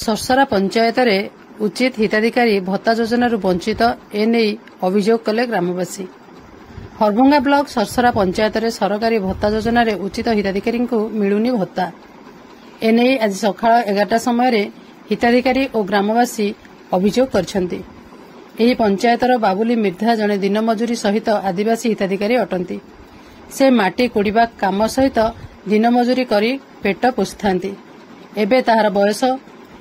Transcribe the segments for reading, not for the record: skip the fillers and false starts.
सरसरा पंचायत रे उचित हिताधिकारी भत्ता योजन वंचित एने अभियोग कले ग्रामवासी। हरभंगा ब्लॉक सरसरा पंचायत रे सरकारी भत्ता योजन उचित हिताधिकारी मिलुनी भत्ता एने आज सका 11टा समय हिताधिकारी और ग्रामवासी अभियोग करछंती। एही पंचायतर बाबुली मिर्धा जड़े दिन मजूरी सहित आदिवासी हिताधिकारी अटंती। से माटी कोड़िबा काम सहित दिन मजूरी करी पेट पोषिथांती। एबे ताहार बयस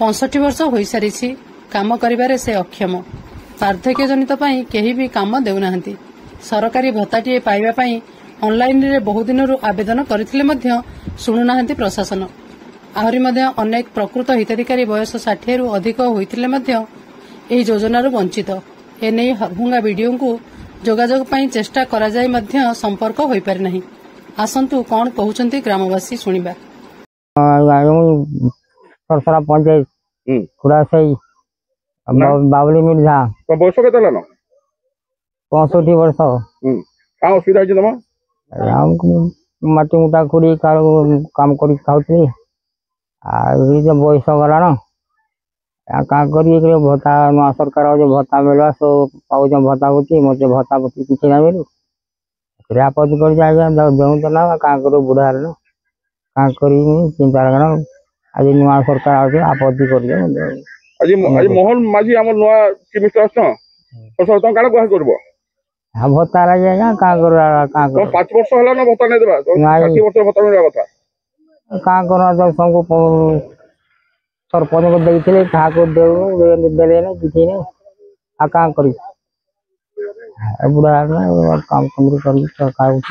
65 वर्ष हो सारी काम करिबारे से अक्षम। वार्धक्य जनित पई केही भी काम देउनाहांती। सरकारी भत्ताटीए पाइबा पई ऑनलाइन रे बहु दिनरु आवेदन करथिले मध्य सुनुनाहांती प्रशासन। आहरी मध्य अनेक प्रकृत हिताधिकारी बयस 60 रु अधिक होइथिले मध्य एही योजनारु वंचित। एने हरभंगा वीडियो को जोगाजोग पई चेष्टा करा जाय मध्य संपर्क होई पारि नाही। आसंतु कोन कहउचंती ग्रामवासी सुनिबा। सरसरा पंचायत खुड़ा सही बाबुली मिर्जा तो बयस केते लानो 65 वर्ष का असुविधा छै तमा राम माटी मुटा खुड़ी काम करी खाउतली आ जो बयस गला न का करी भत्ता नवा सरकार जो भत्ता मिलवा सो पाउज भत्ता होती मते भत्ता होती किछ ना मिलु आपत्ति कर जाए देऊ तो ना का करू बुढ़ा न का करी चिंता लगना आज नवा सरकार आके आपत्ति कर आज मोहन माझी हमर नवा चीफ मिनिस्टर छ तो सरकार काला गह करबो हां भत्ता लागे ना का कर का तो 5 वर्ष होला ना भत्ता नै देबा तो 60 वर्ष भत्ता मिलवा कथा का करा तो सबको सरपंच को देइथिले ठाकुर देउ देले ना किछि नै आ का करी बुढ़ा ना काम करी सरकार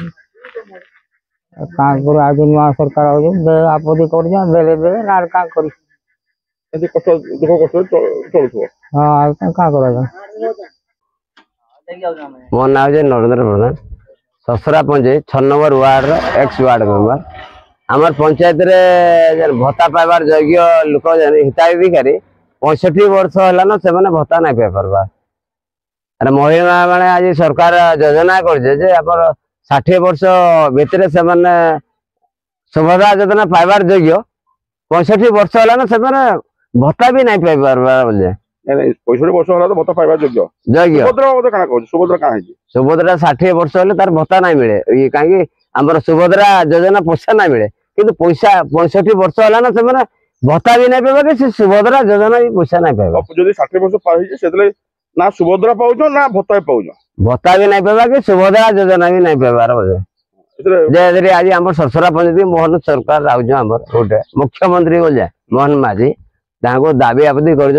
का कर आज नवा सरकार आपत्ति कर जा देले देले ना का करी एते कष्ट दुख कष्ट चलथो हां का करा मो नाम है Narendra Pradhan Sasara panchayat 6 number ward ex ward member आमर पंचायत रे भत्ता पाइबार योग्य लोक हिताधिकारी 65 वर्ष है ना से भत्ता नहीं पाई पारबा। अरे महिला माने आज सरकार योजना कर 60 वर्ष भितर से सुभद्रा योजना पाइबार योग्य 65 वर्ष है ना से भत्ता भी नहीं पाई पारबा बोले 65 वर्ष होला तो भत्ता पाइबा योग्य योग्य सुभद्रा काना कहू सुभद्रा का है सुभद्रा 60 वर्ष होले तार भत्ता नहीं मिले ये काहे हमर सुभद्रा योजना पैसा नहीं मिले किंतु पैसा 65 वर्ष होला ना से भत्ता भी नहीं पाइबा कि सुभद्रा योजना भी पैसा नहीं पाइबा जदी 60 वर्ष पार हिजे सेतले ना सुभद्रा पाउजो ना भत्ता पाउजो भत्ता भी नहीं पाइबा कि सुभद्रा योजना भी नहीं पाइबार बोले जे आज हमर सरसरा पंचायत मोहन सरकार आउजो हमर गोटे मुख्यमंत्री बोले मोहन माझी ताको दाबी आपत्ति कर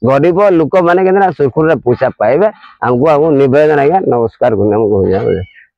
गरीब लोक मैंने सुखुर पैसा पाइबे हमको निवेदन आज्ञा नमस्कार।